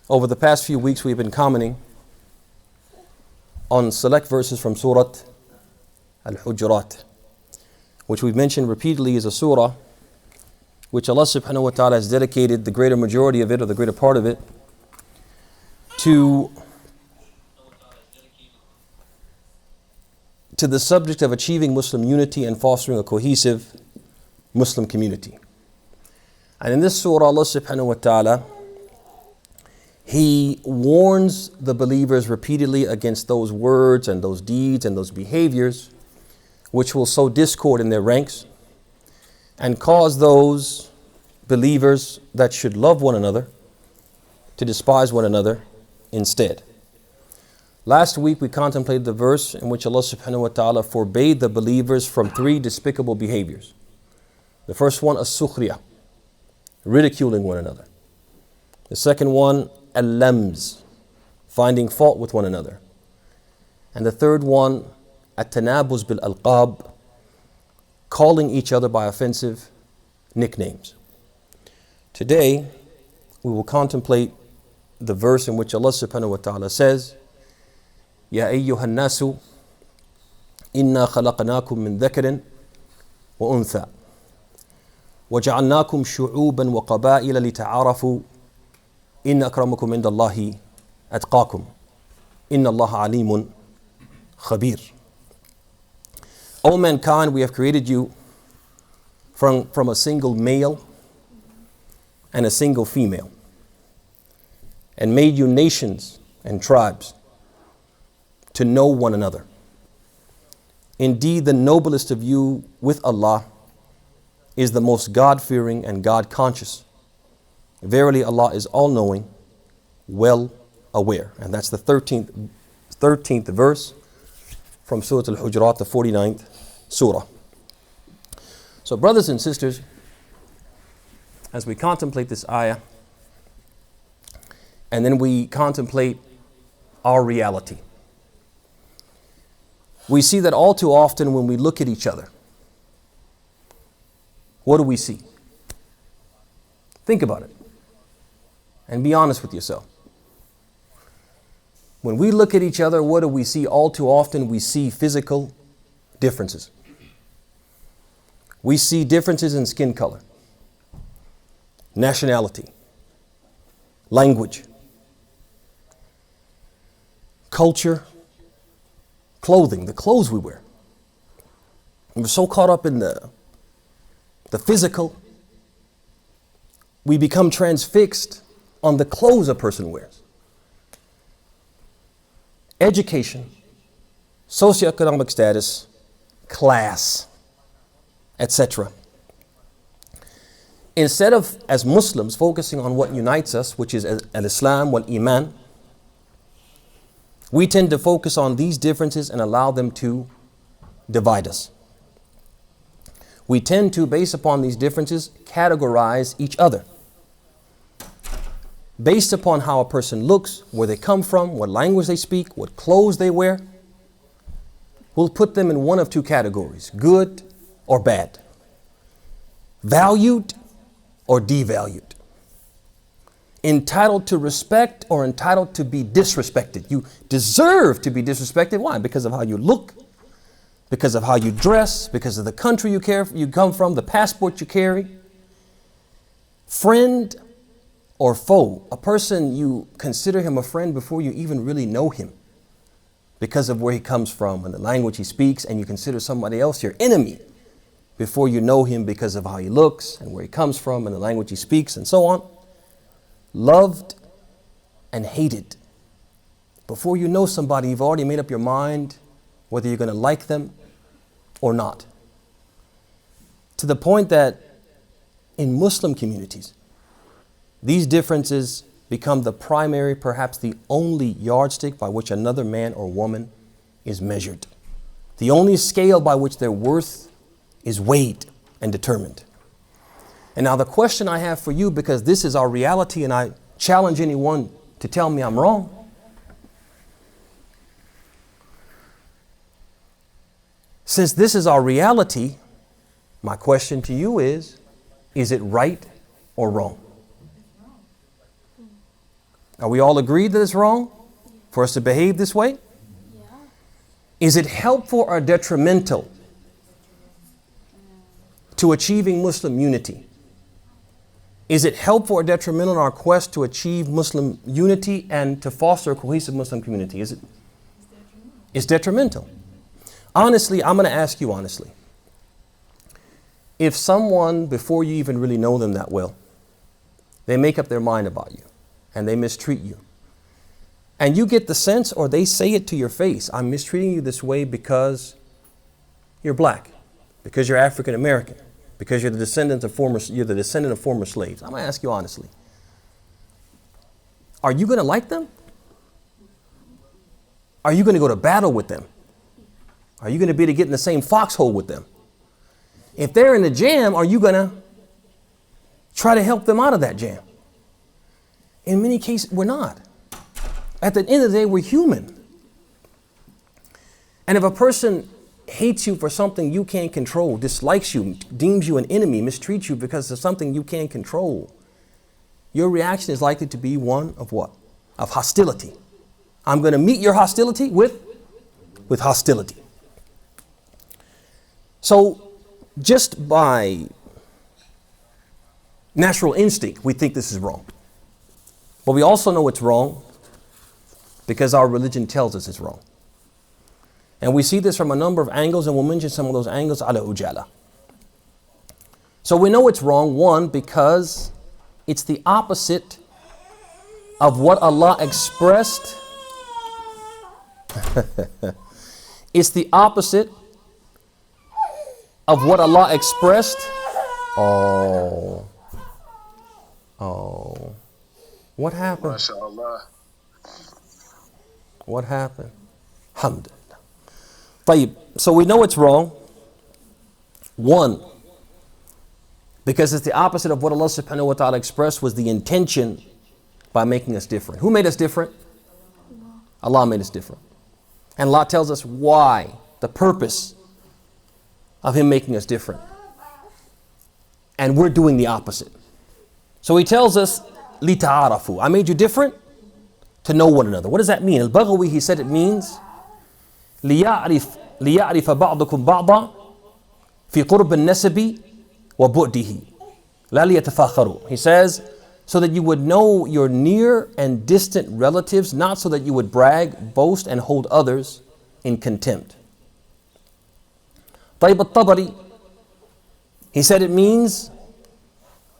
Over the past few weeks, we've been commenting on select verses from Surah al-Hujurat, which we've mentioned repeatedly is a surah which Allah subhanahu wa ta'ala has dedicated the greater majority of it, or the greater part of it, to the subject of achieving Muslim unity and fostering a cohesive Muslim community. And in this surah, Allah subhanahu wa ta'ala, He warns the believers repeatedly against those words and those deeds and those behaviors which will sow discord in their ranks and cause those believers that should love one another to despise one another instead. Last week we contemplated the verse in which Allah subhanahu wa ta'ala forbade the believers from three despicable behaviors. The first one, as-Sukhriyah, ridiculing one another. The second one, al-Lams, finding fault with one another. And the third one, at-Tanabuz bil-Alqab, calling each other by offensive nicknames. Today, we will contemplate the verse in which Allah subhanahu wa ta'ala says, Ya ayyuhan nasu, inna khalaqnakum min dhakarin wa untha, وَجَعَلْنَاكُمْ شُعُوبًا وَقَبَائِلَ لِتَعَارَفُوا إِنَّ أَكْرَمَكُمْ عِنْدَ اللَّهِ أَتْقَاكُمْ إِنَّ اللَّهَ عَلِيمٌ خَبِيرٌ. O mankind, we have created you from a single male and a single female, and made you nations and tribes to know one another. Indeed, the noblest of you with Allah is the most God-fearing and God-conscious. Verily, Allah is all-knowing, well aware. And that's the 13th verse from Surah al-Hujurat, the 49th surah. So brothers and sisters, as we contemplate this ayah, and then we contemplate our reality, we see that all too often when we look at each other, what do we see? Think about it and be honest with yourself. When we look at each other, what do we see? All too often we see physical differences. We see differences in skin color, nationality, language, culture, clothing, the clothes we wear. We're so caught up in the physical, we become transfixed on the clothes a person wears. Education, socioeconomic status, class, etc. Instead of, as Muslims, focusing on what unites us, which is al-Islam wal-Iman, we tend to focus on these differences and allow them to divide us. We tend to, based upon these differences, categorize each other. Based upon how a person looks, where they come from, what language they speak, what clothes they wear, we'll put them in one of two categories, good or bad, valued or devalued, entitled to respect or entitled to be disrespected. You deserve to be disrespected. Why? Because of how you look, because of how you dress, because of the country you come from, the passport you carry. Friend or foe, a person, you consider him a friend before you even really know him, because of where he comes from and the language he speaks, and you consider somebody else your enemy before you know him because of how he looks and where he comes from and the language he speaks and so on. Loved and hated. Before you know somebody, you've already made up your mind whether you're going to like them or not. To the point that in Muslim communities, these differences become the primary, perhaps the only yardstick by which another man or woman is measured. The only scale by which their worth is weighed and determined. And now the question I have for you, because this is our reality and I challenge anyone to tell me I'm wrong. Since this is our reality, my question to you is it right or wrong? Are we all agreed that it's wrong for us to behave this way? Yeah. Is it helpful or detrimental to achieving Muslim unity? Is it helpful or detrimental in our quest to achieve Muslim unity and to foster a cohesive Muslim community? Is it? It's detrimental. Honestly, I'm going to ask you honestly. If someone, before you even really know them that well, they make up their mind about you and they mistreat you, and you get the sense, or they say it to your face, I'm mistreating you this way because you're black, because you're African American, because you're the descendant of former slaves. I'm going to ask you honestly. Are you going to like them? Are you going to go to battle with them? Are you going to be able to get in the same foxhole with them? If they're in a jam, are you going to try to help them out of that jam? In many cases, we're not. At the end of the day, we're human. And if a person hates you for something you can't control, dislikes you, deems you an enemy, mistreats you because of something you can't control, your reaction is likely to be one of what? Of hostility. I'm going to meet your hostility with hostility. So just by natural instinct, we think this is wrong. But we also know it's wrong because our religion tells us it's wrong. And we see this from a number of angles, and we'll mention some of those angles, al-Hujurat. So we know it's wrong, one, because it's the opposite of what Allah expressed. It's the opposite of what Allah expressed. Oh. What happened? MashaAllah. What happened? Alhamdulillah. Tayyib. So we know it's wrong. One, because it's the opposite of what Allah subhanahu wa ta'ala expressed was the intention by making us different. Who made us different? Allah made us different. And Allah tells us why, the purpose of Him making us different. And we're doing the opposite. So He tells us, لِتَعَارَفُوا, I made you different to know one another. What does that mean? Al-Baghawi, he said it means لِيَعْرِفَ بَعْضُكُمْ بَعْضًا فِي قُرْبِ النَّسَبِ وَبُعْدِهِ لَا لِيَتَفَاخَرُوا. He says, so that you would know your near and distant relatives, not so that you would brag, boast, and hold others in contempt. طيب الطبري, he said it means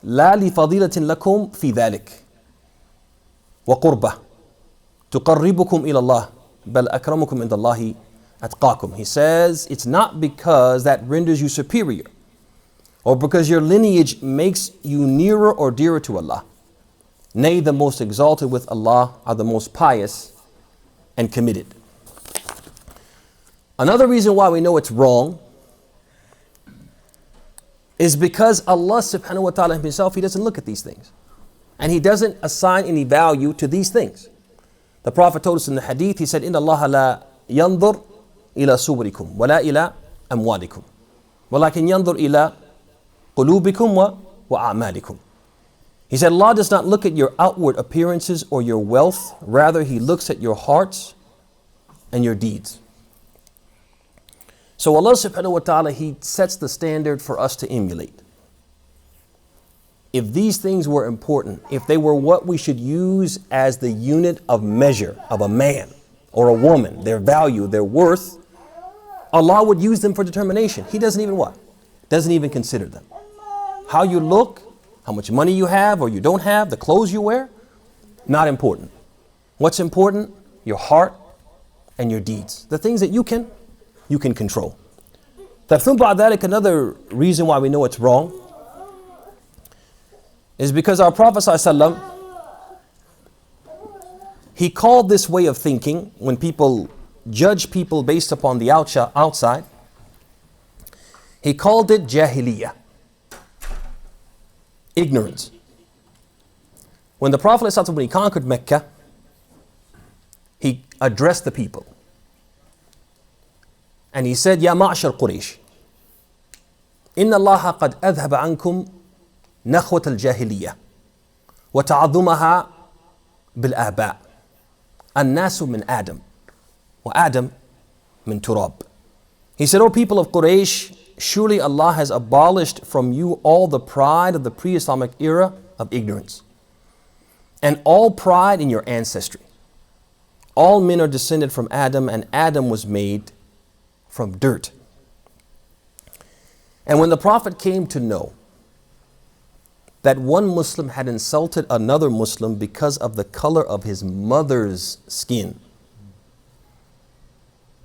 لا لفضيلة لكم في ذلك وقربة تقربكم إلى الله بل أكرمكم عند الله أتقاكم. He says it's not because that renders you superior or because your lineage makes you nearer or dearer to Allah. Nay, the most exalted with Allah are the most pious and committed. Another reason why we know it's wrong is because Allah subhanahu wa ta'ala himself, He doesn't look at these things. And He doesn't assign any value to these things. The Prophet told us in the hadith, he said, إِنَّ اللَّهَ لَا يَنظُرْ إِلَى صُوَرِكُمْ وَلَا إِلَى أَمْوَالِكُمْ وَلَكِنْ يَنظُرْ إِلَى قُلُوبِكُمْ وَأَعْمَالِكُمْ. He said, Allah does not look at your outward appearances or your wealth. Rather, He looks at your hearts and your deeds. So Allah subhanahu wa ta'ala, He sets the standard for us to emulate. If these things were important, if they were what we should use as the unit of measure of a man or a woman, their value, their worth, Allah would use them for determination. He doesn't even what? Doesn't even consider them. How you look, how much money you have or you don't have, the clothes you wear, not important. What's important? Your heart and your deeds. The things that you can control. Another reason why we know it's wrong is because our Prophet ﷺ, he called this way of thinking, when people judge people based upon the outside, he called it Jahiliyyah Ignorance. When the Prophet ﷺ, when he conquered Mecca, he addressed the people. And he said, Ya ma'ashar Quraysh, Inna Allah qad adhaba ankum نخوة الجاهلية وتعظمها بالآباء الناس من آدم وآدم من تراب. He said, O people of Quraysh, surely Allah has abolished from you all the pride of the pre-Islamic era of ignorance and all pride in your ancestry. All men are descended from Adam, and Adam was made from dirt. And when the Prophet came to know that one Muslim had insulted another Muslim because of the color of his mother's skin,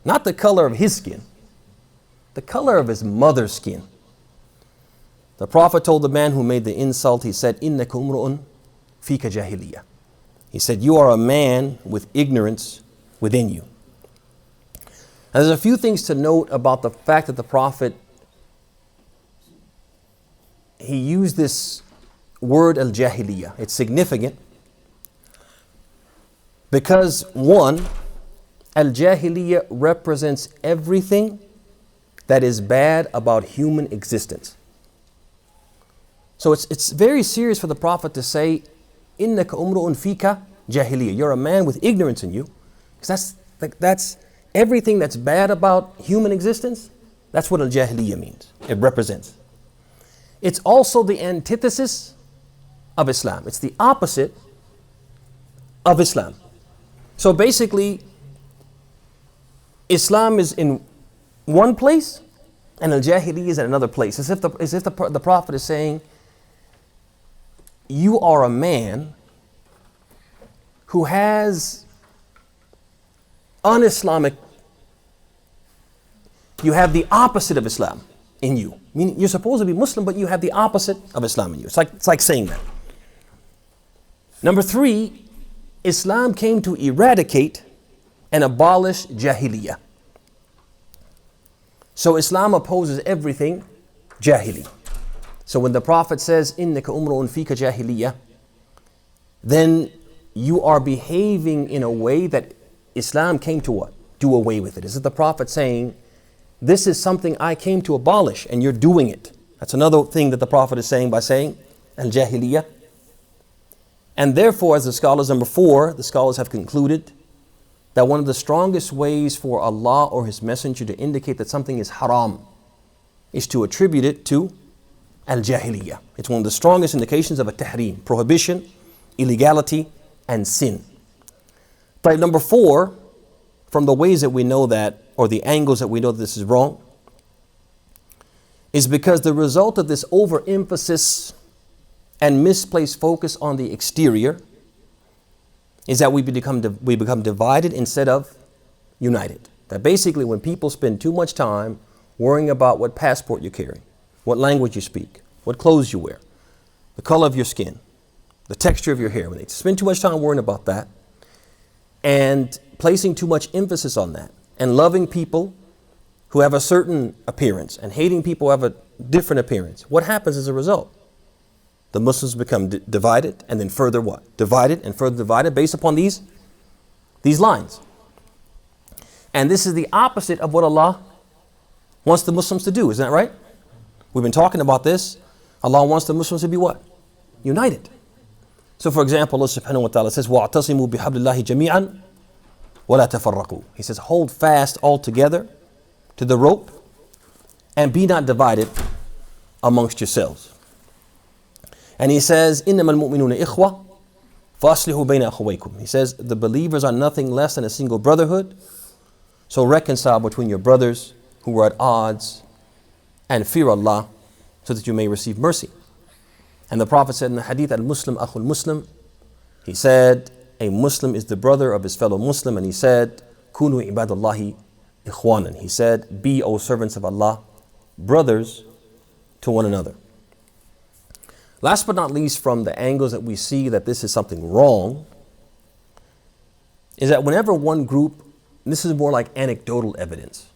not the color of his skin, the color of his mother's skin, the Prophet told the man who made the insult, he said, إِنَّكَ أُمْرُؤٌ فِيكَ جَاهِلِيَّةٌ. He said, you are a man with ignorance within you. And there's a few things to note about the fact that the Prophet, he used this word al-Jahiliyyah. It's significant because, one, al-Jahiliyyah represents everything that is bad about human existence. So it's very serious for the Prophet to say, إِنَّكَ أُمْرُؤٌ فِيكَ جَاهِلِيَّةٌ. You're a man with ignorance in you. Because that's everything that's bad about human existence. That's what al-Jahiliyyah means. It represents. It's also the antithesis of Islam. It's the opposite of Islam. So basically, Islam is in one place and al-Jahiliyyah is in another place. As if the Prophet is saying, you are a man who has un-Islamic, you have the opposite of Islam in you. Meaning you're supposed to be Muslim, but you have the opposite of Islam in you. It's like saying that. Number three, Islam came to eradicate and abolish Jahiliyyah. So Islam opposes everything Jahili. So when the Prophet says, إِنَّكَ أُمْرُؤٌ فِيكَ جَاهِلِيَّةٌ, then you are behaving in a way that Islam came to what? Do away with it. Is it the Prophet saying, this is something I came to abolish and you're doing it? That's another thing that the Prophet is saying by saying al-Jahiliyyah. And therefore, as the scholars, number four, the scholars have concluded that one of the strongest ways for Allah or His Messenger to indicate that something is haram is to attribute it to al-Jahiliyyah. It's one of the strongest indications of a tahreem, prohibition, illegality, and sin. But number four, from the ways that we know that, or the angles that we know that this is wrong, is because the result of this overemphasis and misplaced focus on the exterior is that we become divided instead of united. That basically when people spend too much time worrying about what passport you're carrying, what language you speak, what clothes you wear, the color of your skin, the texture of your hair, when they spend too much time worrying about that and placing too much emphasis on that and loving people who have a certain appearance and hating people who have a different appearance, what happens as a result? The Muslims become divided and then further what? Divided and further divided based upon these lines. And this is the opposite of what Allah wants the Muslims to do. Isn't that right? We've been talking about this. Allah wants the Muslims to be what? United. So for example, Allah subhanahu wa ta'ala says, وَاعْتَصِمُوا بِحَبْلِ اللَّهِ جَمِيعًا وَلَا تَفَرَّقُوا. He says, hold fast all together to the rope and be not divided amongst yourselves. And he says, إِنَّمَا الْمُؤْمِنُونَ إِخْوَةٌ فَأَصْلِحُوا بَيْنَ أَخَوَيْكُمْ. He says, the believers are nothing less than a single brotherhood. So reconcile between your brothers who are at odds and fear Allah so that you may receive mercy. And the Prophet said in the hadith, al-Muslim akhul Muslim, he said, a Muslim is the brother of his fellow Muslim. And he said, Kunu ibadallahi ikhwanan. He said, be, O servants of Allah, brothers to one another. Last but not least, from the angles that we see that this is something wrong, is that whenever one group, this is more like anecdotal evidence.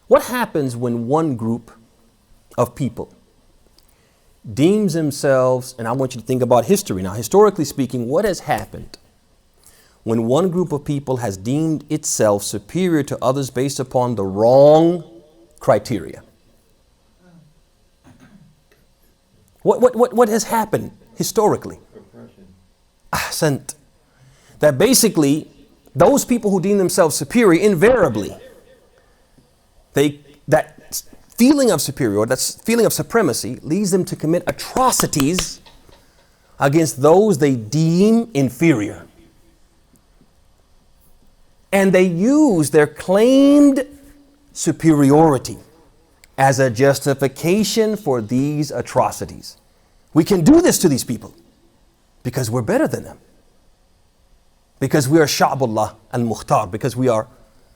What happens when one group of people deems themselves, and I want you to think about history now, historically speaking, what has happened when one group of people has deemed itself superior to others based upon the wrong criteria? What has happened historically? Oppression. ahsant, that basically those people who deem themselves superior, invariably, that feeling of superiority, that feeling of supremacy leads them to commit atrocities against those they deem inferior. And they use their claimed superiority as a justification for these atrocities. We can do this to these people because we're better than them. Because we are Sha'bullah al-Mukhtar, because we are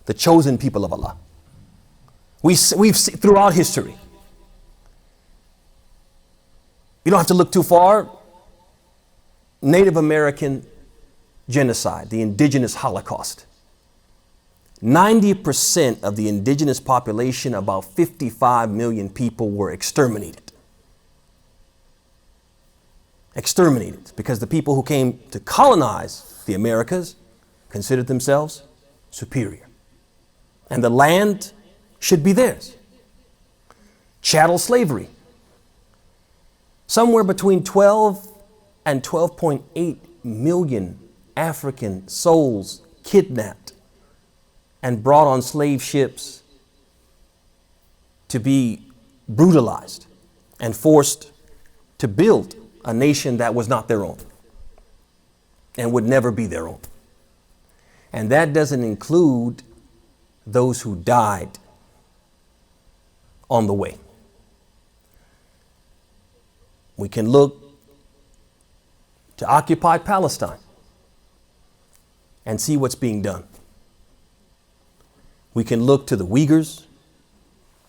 the chosen people of Allah. We've seen throughout history. You don't have to look too far. Native American genocide, the indigenous Holocaust. 90% of the indigenous population, about 55 million people, were exterminated. Exterminated because the people who came to colonize the Americas considered themselves superior. And the land should be theirs. Chattel slavery. Somewhere between 12 and 12.8 million African souls kidnapped and brought on slave ships to be brutalized and forced to build a nation that was not their own and would never be their own. And that doesn't include those who died on the way. We can look to occupied Palestine and see what's being done. We can look to the Uyghurs.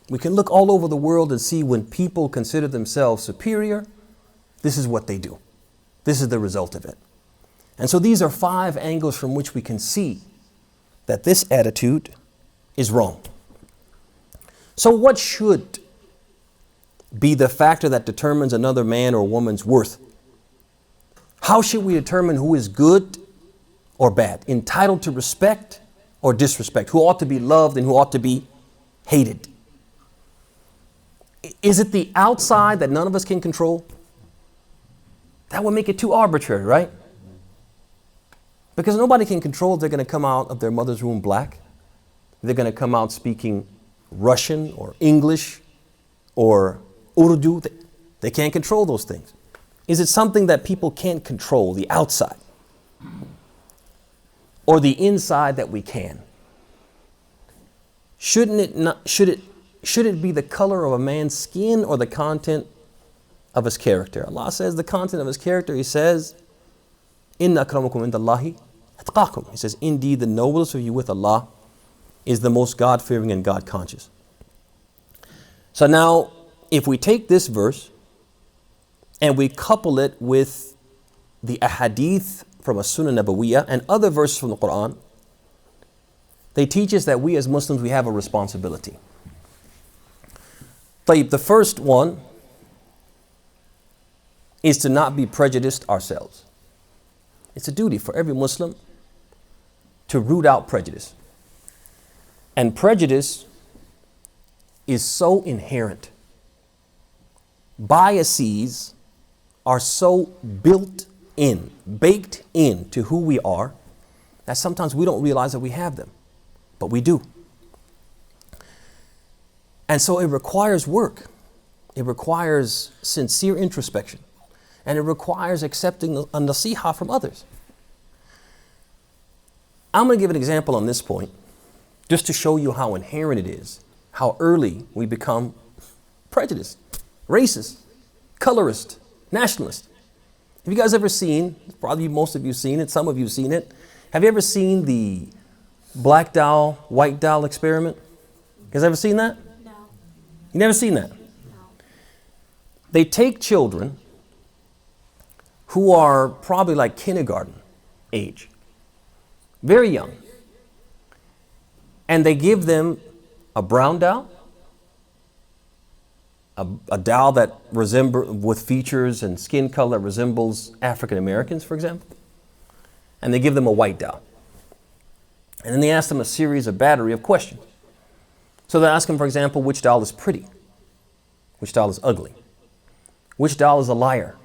We can look all over the world and see when people consider themselves superior, this is what they do. This is the result of it. And so these are 5 angles from which we can see that this attitude is wrong. So what should be the factor that determines another man or woman's worth? How should we determine who is good or bad, entitled to respect or disrespect, who ought to be loved and who ought to be hated? Is it the outside that none of us can control? That would make it too arbitrary, right? Because nobody can control if they're going to come out of their mother's womb black. They're going to come out speaking Russian or English or Urdu. They can't control those things. Is it something that people can't control, the outside? Or the inside that we can? Should it be the color of a man's skin or the content of his character? Allah says the content of his character, He says, Inna akramakum indallahi atqakum. He says, indeed the noblest of you with Allah is the most God-fearing and God-conscious. So now, if we take this verse and we couple it with the ahadith from a Sunnah Nabawiyyah and other verses from the Quran, they teach us that we as Muslims, we have a responsibility. The first one is to not be prejudiced ourselves. It's a duty for every Muslim to root out prejudice. And prejudice is so inherent. Biases are so built in, baked into who we are, that sometimes we don't realize that we have them, but we do. And so it requires work. It requires sincere introspection. And it requires accepting a nasihah from others. I'm going to give an example on this point, just to show you how inherent it is, how early we become prejudiced, racist, colorist, nationalist. Have you guys ever seen, probably most of you seen it, some of you have seen it, have you ever seen the black doll, white doll experiment? You guys ever seen that? No. You never seen that? No. They take children who are probably like kindergarten age, very young, and they give them a brown doll, a doll that with features and skin color that resembles African Americans, for example, and they give them a white doll. And then they ask them a battery of questions. So they ask them, for example, which doll is pretty? Which doll is ugly? Which doll is a liar?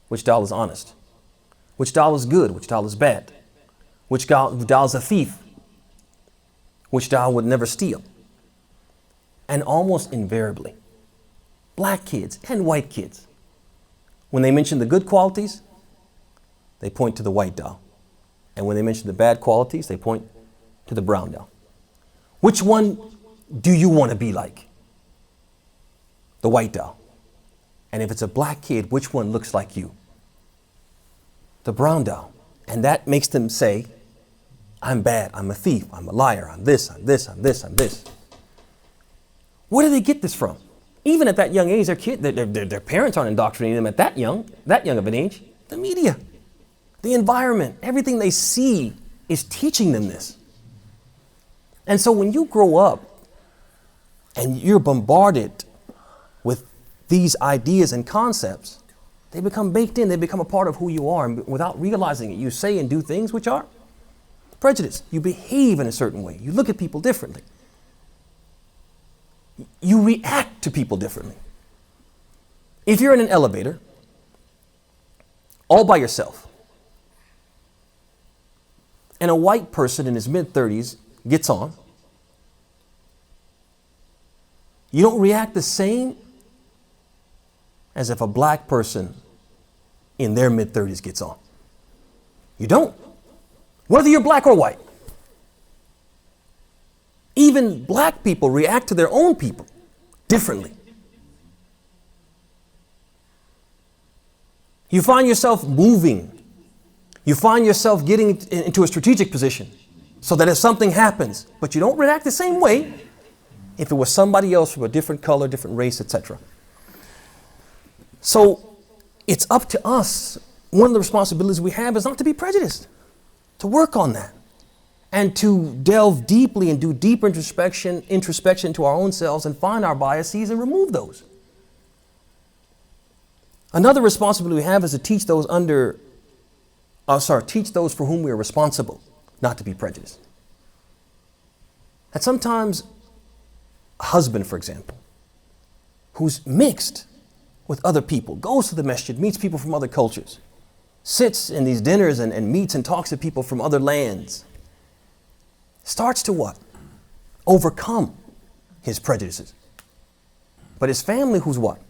Which doll is honest? which doll is good, which doll is bad, which doll is a thief, which doll would never steal. And almost invariably, black kids and white kids, when they mention the good qualities, they point to the white doll. And when they mention the bad qualities, they point to the brown doll. Which one do you want to be like? The white doll. And if it's a black kid, which one looks like you? The brown doll. And that makes them say, I'm bad, I'm a thief, I'm a liar, I'm this, I'm this, I'm this, I'm this. Where do they get this from? Even at that young age, their parents aren't indoctrinating them at that young of an age. The media, the environment, everything they see is teaching them this. And so when you grow up and you're bombarded with these ideas and concepts, they become baked in, they become a part of who you are. And without realizing it, you say and do things which are prejudice. You behave in a certain way. You look at people differently. You react to people differently. If you're in an elevator, all by yourself, and a white person in his mid-30s gets on, you don't react the same as if a black person in their mid-30s gets on. You don't. Whether you're black or white. Even black people react to their own people differently. You find yourself moving. You find yourself getting into a strategic position so that if something happens, but you don't react the same way if it was somebody else from a different color, different race, etc. So it's up to us. One of the responsibilities we have is not to be prejudiced, to work on that, and to delve deeply and do deeper introspection to our own selves and find our biases and remove those. Another responsibility we have is to teach those teach those for whom we are responsible not to be prejudiced. And sometimes a husband, for example, who's mixed with other people, goes to the masjid, meets people from other cultures, sits in these dinners and meets and talks to people from other lands, starts to what? Overcome his prejudices. But his family, who's what?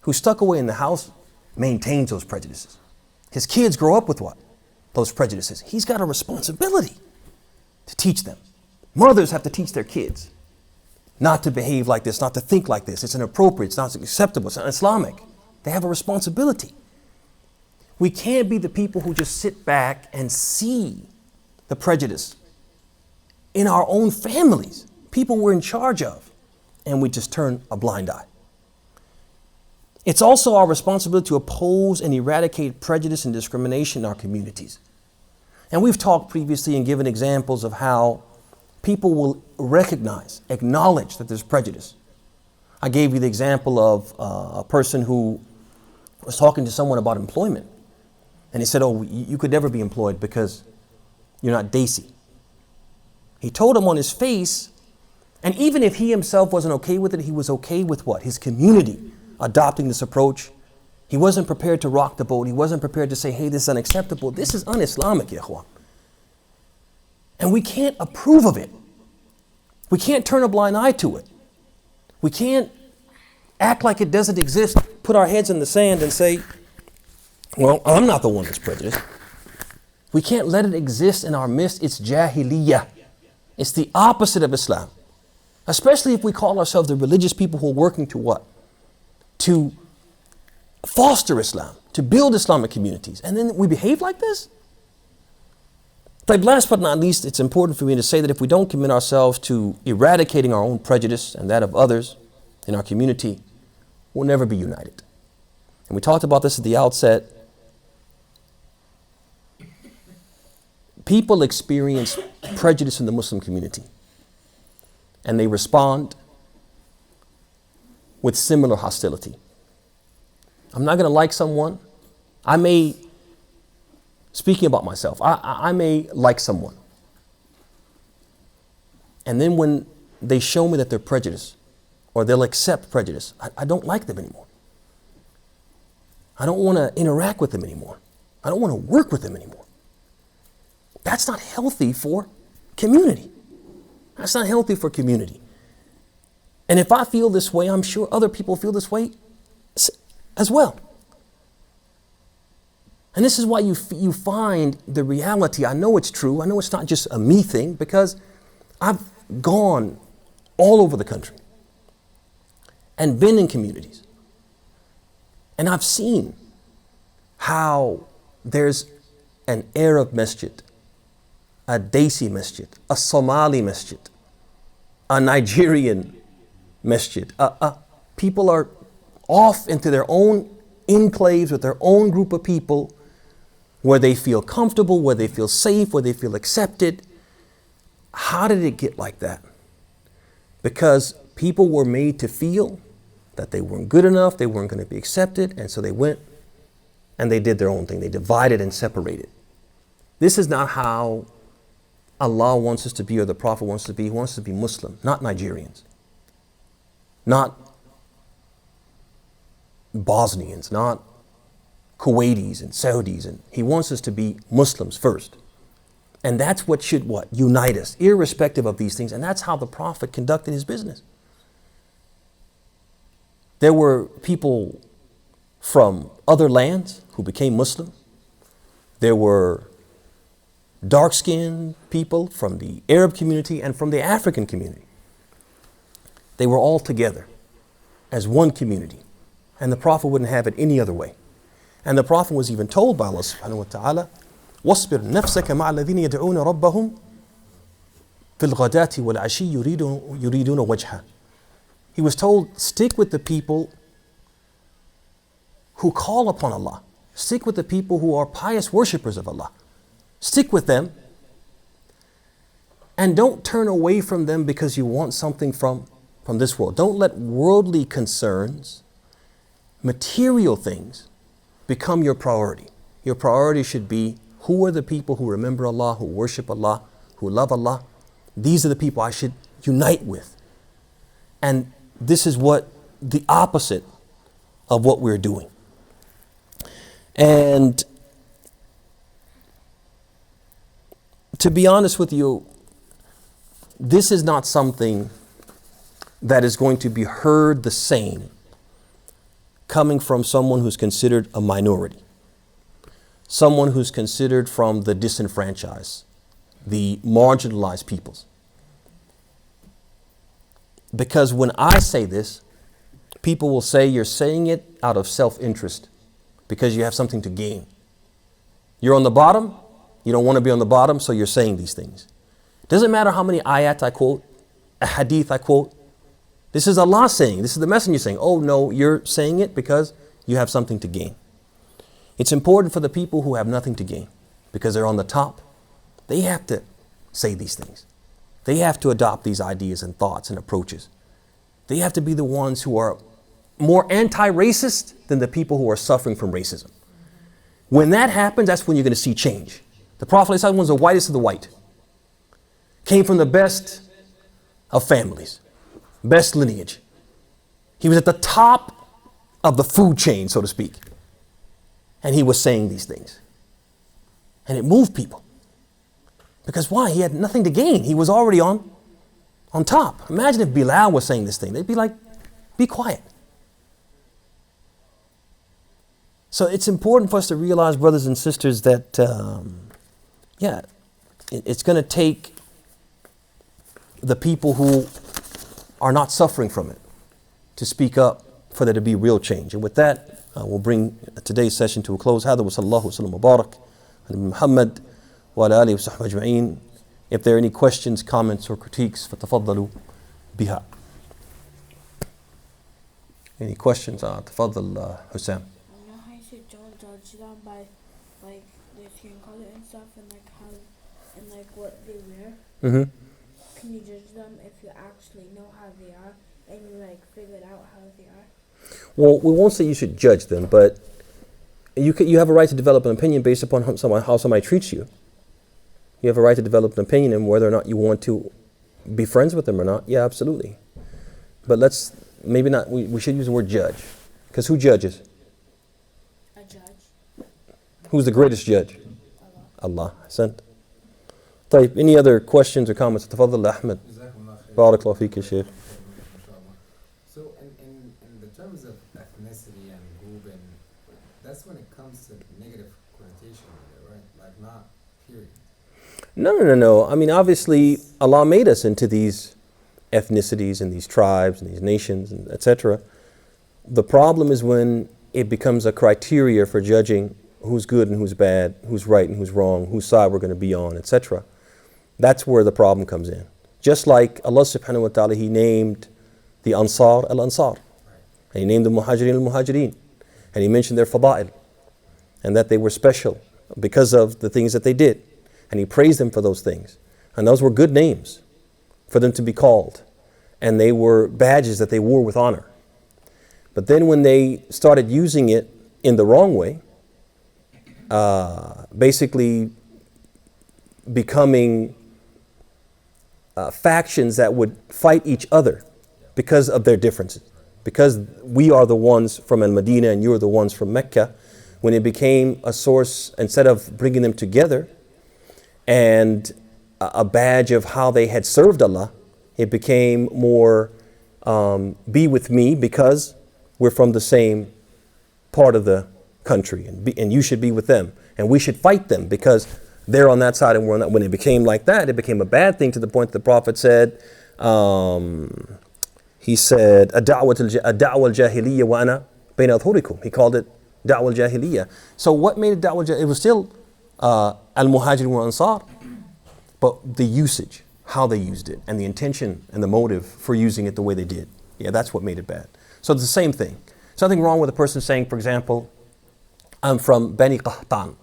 Who's stuck away in the house, maintains those prejudices. His kids grow up with what? Those prejudices. He's got a responsibility to teach them. Mothers have to teach their kids not to behave like this, not to think like this. It's inappropriate, it's not acceptable, it's not Islamic. They have a responsibility. We can't be the people who just sit back and see the prejudice in our own families, people we're in charge of, and we just turn a blind eye. It's also our responsibility to oppose and eradicate prejudice and discrimination in our communities. And we've talked previously and given examples of how people will recognize, acknowledge that there's prejudice. I gave you the example of a person who was talking to someone about employment. And he said, oh, you could never be employed because you're not Desi. He told him on his face, and even if he himself wasn't okay with it, he was okay with what? His community adopting this approach. He wasn't prepared to rock the boat. He wasn't prepared to say, hey, this is unacceptable. This is un-Islamic, ya ikhwan. And we can't approve of it. We can't turn a blind eye to it. We can't act like it doesn't exist, put our heads in the sand and say, well, I'm not the one that's prejudiced. We can't let it exist in our midst. It's Jahiliyyah. It's the opposite of Islam. Especially if we call ourselves the religious people who are working to what? To foster Islam, to build Islamic communities. And then we behave like this? But last but not least, it's important for me to say that if we don't commit ourselves to eradicating our own prejudice and that of others in our community, we'll never be united. And we talked about this at the outset. People experience prejudice in the Muslim community, and they respond with similar hostility. I'm not going to like someone. Speaking about myself, I may like someone. And then when they show me that they're prejudiced, or they'll accept prejudice, I don't like them anymore. I don't want to interact with them anymore. I don't want to work with them anymore. That's not healthy for community. That's not healthy for community. And if I feel this way, I'm sure other people feel this way as well. And this is why you find the reality. I know it's true. I know it's not just a me thing, because I've gone all over the country and been in communities. And I've seen how there's an Arab masjid, a Desi masjid, a Somali masjid, a Nigerian masjid. People are off into their own enclaves with their own group of people where they feel comfortable, where they feel safe, where they feel accepted. How did it get like that? Because people were made to feel that they weren't good enough, they weren't going to be accepted, and so they went and they did their own thing. They divided and separated. This is not how Allah wants us to be, or the Prophet wants to be. He wants us to be Muslim, not Nigerians, not Bosnians, not Kuwaitis and Saudis. And he wants us to be Muslims first. And that's what should unite us, irrespective of these things. And that's how the Prophet conducted his business. There were people from other lands who became Muslim. There were dark-skinned people from the Arab community and from the African community. They were all together as one community. And the Prophet wouldn't have it any other way. And the Prophet was even told by Allah subhanahu wa ta'ala, وَاصْبِرْ نَفْسَكَ مَعَ الَّذِينَ يَدْعُونَ رَبَّهُمْ فِي الْغَدَاةِ وَالْعَشِيِّ يُرِيدُونَ وَجْهَهُ. He was told, stick with the people who call upon Allah. Stick with the people who are pious worshippers of Allah. Stick with them. And don't turn away from them because you want something from this world. Don't let worldly concerns, material things, become your priority. Your priority should be, who are the people who remember Allah, who worship Allah, who love Allah? These are the people I should unite with. And this is what the opposite of what we're doing. And to be honest with you, this is not something that is going to be heard the same coming from someone who's considered a minority, someone who's considered from the disenfranchised, the marginalized peoples. Because when I say this, people will say you're saying it out of self-interest because you have something to gain. You're on the bottom, you don't want to be on the bottom, so you're saying these things. Doesn't matter how many ayat I quote, a hadith I quote. This is Allah saying, this is the messenger saying, oh no, you're saying it because you have something to gain. It's important for the people who have nothing to gain because they're on the top. They have to say these things. They have to adopt these ideas and thoughts and approaches. They have to be the ones who are more anti-racist than the people who are suffering from racism. When that happens, that's when you're going to see change. The Prophet ﷺ was the whitest of the white. Came from the best of families, best lineage. He was at the top of the food chain, so to speak. And he was saying these things. And it moved people. Because why? He had nothing to gain. He was already on top. Imagine if Bilal was saying this thing. They'd be like, be quiet. So it's important for us to realize, brothers and sisters, that, it's going to take the people who are not suffering from it to speak up for there to be real change. And with that, we'll bring today's session to a close. هذا وصلى الله وسلم وبارك على محمد وعلى آله وصحبه أجمعين. If there are any questions, comments, or critiques, فتفضلوا بها. Any questions? تفضل حسام. I know how you should don't judge them by like their skin color and stuff, and like how and like what they wear. Mm-hmm. Can you judge them if you actually know how they are and you like figured out how they are? Well, we won't say you should judge them, but you have a right to develop an opinion based upon how somebody treats you. You have a right to develop an opinion on whether or not you want to be friends with them or not. Yeah, absolutely. But maybe not, we should use the word judge. Because who judges? A judge. Who's the greatest judge? Allah. Ahsant. طيب, any other questions or comments? تفضل أحمد. بارك الله فيك يا شيخ. So in the terms of ethnicity and group, and that's when it comes to negative connotation, right? Like not period. No. I mean, obviously, Allah made us into these ethnicities and these tribes and these nations, and etc. The problem is when it becomes a criteria for judging who's good and who's bad, who's right and who's wrong, whose side we're going to be on, etc. That's where the problem comes in. Just like Allah subhanahu wa ta'ala, He named the Ansar al-Ansar. And He named the Muhajirin al-Muhajirin. And He mentioned their fada'il. And that they were special because of the things that they did. And He praised them for those things. And those were good names for them to be called. And they were badges that they wore with honor. But then when they started using it in the wrong way, basically becoming factions that would fight each other because of their differences. Because we are the ones from Al-Madinah and you're the ones from Mecca, when it became a source, instead of bringing them together and a badge of how they had served Allah, it became more be with me because we're from the same part of the country, and you should be with them, and we should fight them because they're on that side and we're on that. When it became like that, it became a bad thing, to the point that the Prophet said, he said, "Ad-da'wa al-Jahiliyyah wa ana bayna adhurikum." He called it da'wa al-Jahiliyyah. So what made it da'wa al-Jahiliyyah? It was still al-Muhajirin wa Ansar, but the usage, how they used it, and the intention and the motive for using it the way they did. Yeah, that's what made it bad. So it's the same thing. There's nothing wrong with a person saying, for example, I'm from Bani Qahtan.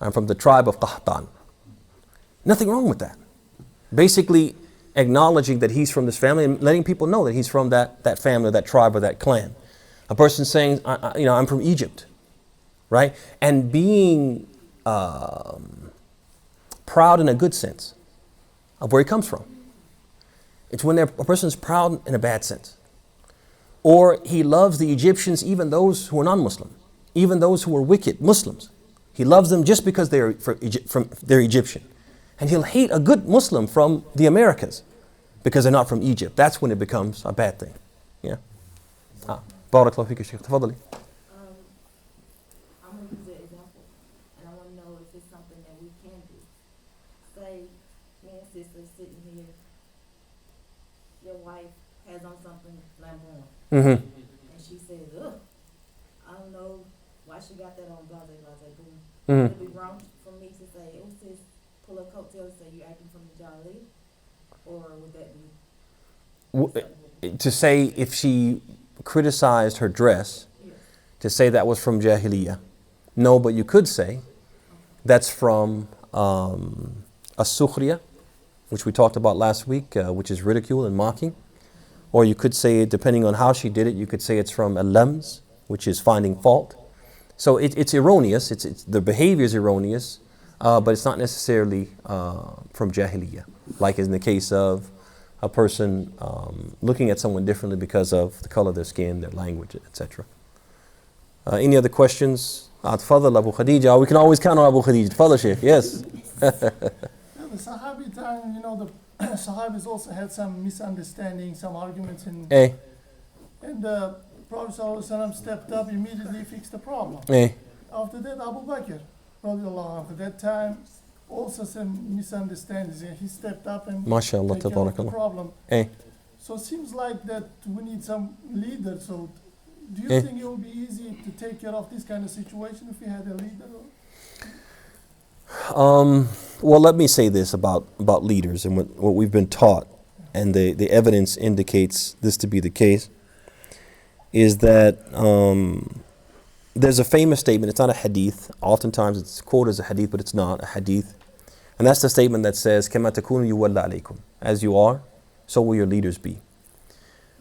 I'm from the tribe of Qahtan. Nothing wrong with that. Basically acknowledging that he's from this family and letting people know that he's from that family, that tribe, or that clan. A person saying, I'm from Egypt, right? And being proud in a good sense of where he comes from. It's when a person is proud in a bad sense. Or he loves the Egyptians, even those who are non-Muslim, even those who are wicked Muslims. He loves them just because they're Egyptian. And he'll hate a good Muslim from the Americas because they're not from Egypt. That's when it becomes a bad thing. Yeah. بارك الله فيك يا شيخ. تفضلي. I'm going to use an example, and I want to know if it's something that we can do. Say, me and sister sitting here, your wife has on something flamboyant, and she says, ugh, I don't know why she got that on, blah, blah, blah, boom. Would it be wrong for me to say, oh sis, pull a coattail and say you're acting from the Jahiliyyah? Or would that be... To say if she criticized her dress, Yes. to say that was from Jahiliyyah. No, but you could say that's from as-Sukhriya, which we talked about last week, which is ridicule and mocking. Or you could say, depending on how she did it, you could say it's from al-Lams, which is finding fault. So it's erroneous, the behavior is erroneous, but it's not necessarily from Jahiliyyah, like in the case of a person looking at someone differently because of the color of their skin, their language, etc. Any other questions? Tfadal Abu Khadija. We can always count on Abu Khadija. Tfadal Sheikh. Yes. The Sahabi time, the Sahabis also had some misunderstandings, some arguments, and the Prophet ﷺ stepped up, immediately fixed the problem. After that, Abu Bakr, at that time, also some misunderstandings. He stepped up and MashaAllah, take care of the tabarakallah. problem. So it seems like that we need some leader. So do you think it will be easy to take care of this kind of situation if we had a leader? Well, let me say this about leaders and what we've been taught, and the evidence indicates this to be the case, is that there's a famous statement. It's not a hadith. Oftentimes it's quoted as a hadith, but it's not a hadith. And that's the statement that says, كَمَا تَكُونُ يُوَلَّ عَلَيْكُمْ. As you are, so will your leaders be.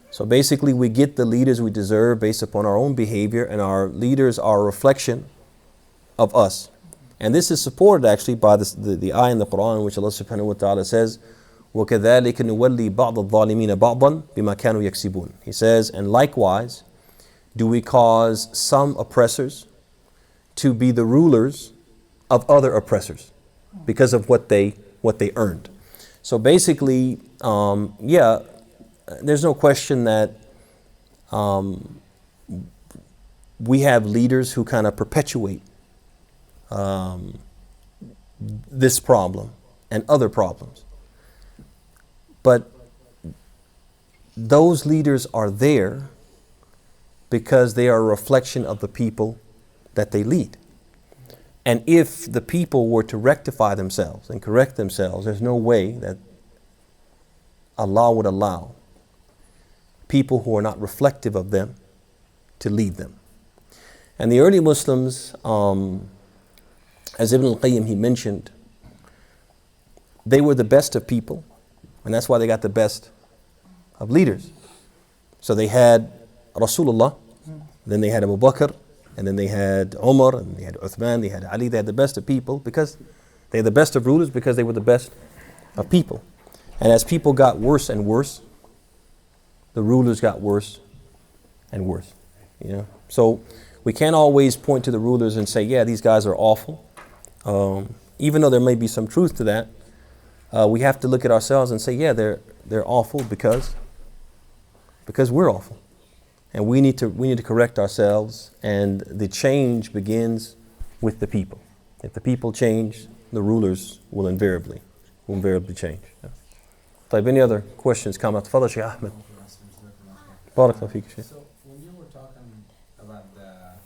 So basically we get the leaders we deserve based upon our own behavior, and our leaders are a reflection of us. And this is supported actually by the ayah in the Quran in which Allah subhanahu wa ta'ala says, وَكَذَلِكَ نُوَلِّي بَعْضَ الظَّالِمِينَ بَعْضًا بِمَا كَانُوا يَكْسِبُونَ. He says, and likewise do we cause some oppressors to be the rulers of other oppressors because of what they earned. So basically, there's no question that we have leaders who kind of perpetuate this problem and other problems. But those leaders are there because they are a reflection of the people that they lead. And if the people were to rectify themselves and correct themselves, there's no way that Allah would allow people who are not reflective of them to lead them. And the early Muslims, as Ibn al-Qayyim, he mentioned, they were the best of people, and that's why they got the best of leaders. So they had Rasulullah, then they had Abu Bakr, and then they had Umar, and they had Uthman, they had Ali. They had the best of people because they had the best of rulers because they were the best of people. And as people got worse and worse, the rulers got worse and worse. You know? So we can't always point to the rulers and say, yeah, these guys are awful. Even though there may be some truth to that, we have to look at ourselves and say, yeah, they're awful because we're awful. And we need to correct ourselves, and the change begins with the people. If the people change, the rulers will invariably change. طيب, any other questions, comments? تفضل شيخ أحمد. بارك الله فيك شيخ. So when you were talking about the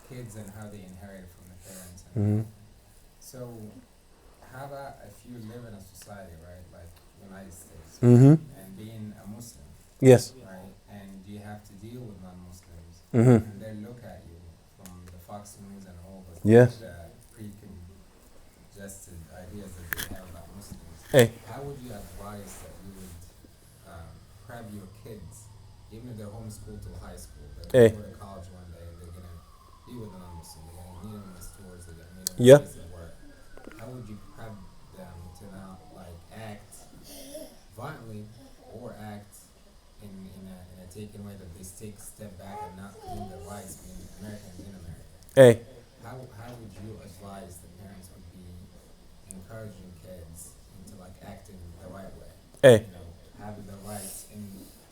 kids and how they inherit from the parents, and so how about if you live in a society, right, like the United States, and being a Muslim, Yes. right, and you have to deal with non-Muslims, Mhm. and they look at you from the Fox News and all the Yes. precongested ideas that they have about Muslims. Hey. How would you advise that you would prep your kids, even if they're homeschooled till high school, they're going to go to college one day and they're going to be with a non-Muslim, they're going to meet them in the stores, they're going to meet them in places of work. How would you prep them to not act violently or act in a taken way that they take a step back and not claim their rights being Americans in America? Hey. How would you advise the parents would be encouraging kids into acting the right way? Hey. You know, having the rights in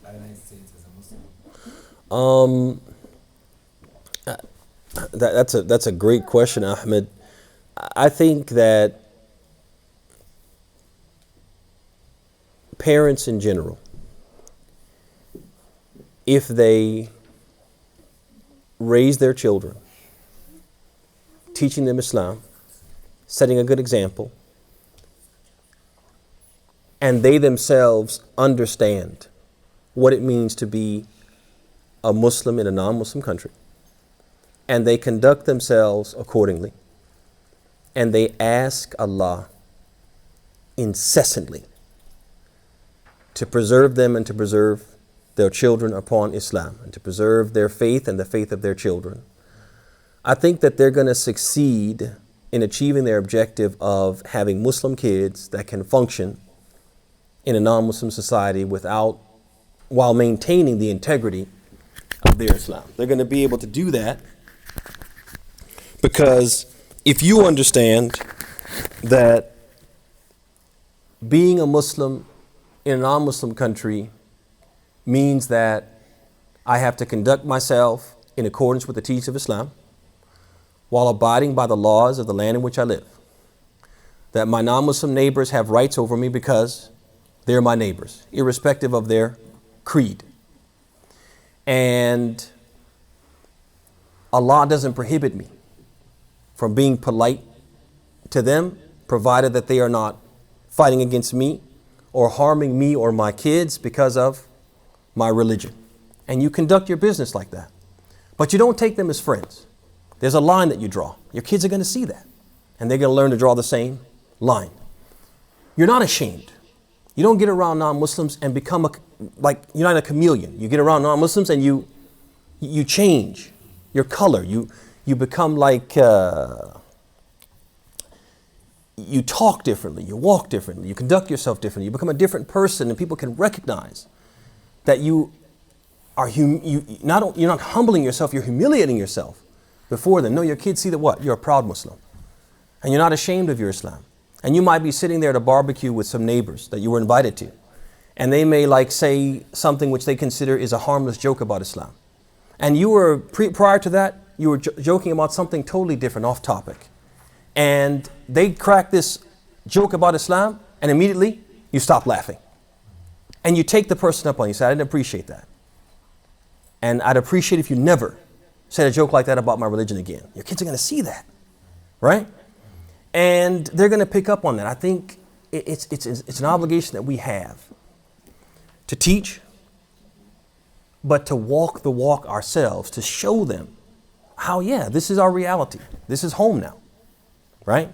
the United States as a Muslim. That's a great question, Ahmed. I think that parents in general, if they raise their children, teaching them Islam, setting a good example, and they themselves understand what it means to be a Muslim in a non-Muslim country, and they conduct themselves accordingly, and they ask Allah incessantly to preserve them and to preserve their children upon Islam and to preserve their faith and the faith of their children, I think that they're going to succeed in achieving their objective of having Muslim kids that can function in a non-Muslim society while maintaining the integrity of their Islam. They're going to be able to do that because if you understand that being a Muslim in a non-Muslim country means that I have to conduct myself in accordance with the teachings of Islam while abiding by the laws of the land in which I live, that my non-Muslim neighbors have rights over me because they're my neighbors, irrespective of their creed. And Allah doesn't prohibit me from being polite to them, provided that they are not fighting against me or harming me or my kids because of my religion. And you conduct your business like that. But you don't take them as friends. There's a line that you draw. Your kids are going to see that. And they're going to learn to draw the same line. You're not ashamed. You don't get around non-Muslims and become you're not a chameleon. You get around non-Muslims and you change your color. You become you talk differently, you walk differently, you conduct yourself differently, you become a different person, and people can recognize that you are you're not humbling yourself, you're humiliating yourself before them. No, your kids see that what? You're a proud Muslim. And you're not ashamed of your Islam. And you might be sitting there at a barbecue with some neighbors that you were invited to. And they may like say something which they consider is a harmless joke about Islam. And you were, prior to that, you were joking about something totally different, off topic. And they crack this joke about Islam, and immediately you stop laughing. And you take the person up on it. You say, I didn't appreciate that. And I'd appreciate if you never said a joke like that about my religion again. Your kids are going to see that, right? And they're going to pick up on that. I think it's an obligation that we have to teach, but to walk the walk ourselves, to show them how, yeah, this is our reality. This is home now, right?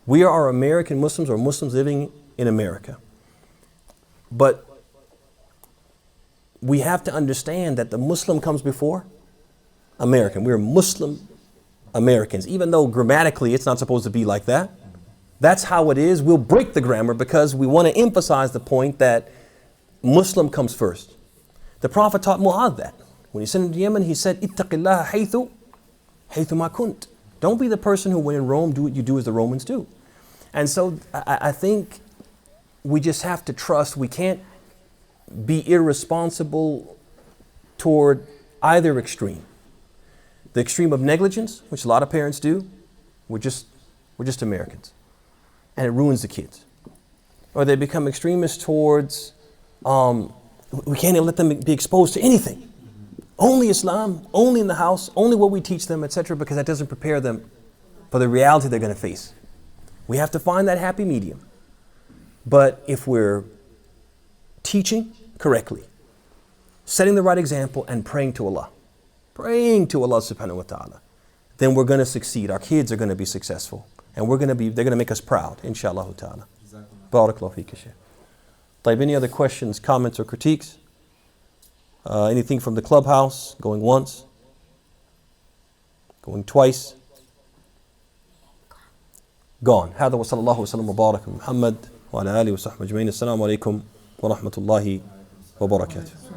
We are American Muslims, or Muslims living in America. But we have to understand that the Muslim comes before American. We're Muslim Americans, even though grammatically it's not supposed to be like that. That's how it is. We'll break the grammar because we want to emphasize the point that Muslim comes first. The Prophet taught Mu'adh that. When he sent him to Yemen, he said, Ittaqillaha haythu ma kunt. Don't be the person who, when in Rome, do what you do as the Romans do. And so I think we just have to trust. We can't be irresponsible toward either extreme. The extreme of negligence, which a lot of parents do, we're just Americans. And it ruins the kids. Or they become extremists towards, we can't even let them be exposed to anything. Only Islam, only in the house, only what we teach them, etc., because that doesn't prepare them for the reality they're going to face. We have to find that happy medium. But if we're teaching correctly, setting the right example, and praying to Allah subhanahu wa ta'ala, then we're going to succeed. Our kids are going to be successful. And they're going to make us proud, inshallah ta'ala. Barakallahu feek, Shaykh. طيب, any other questions, comments, or critiques? Anything from the clubhouse? Going once? Going twice? Gone. هذا وصلى الله وسلم وبارك محمد وعلى آله وصحبه أجمعين. السلام عليكم ورحمة الله وبركاته.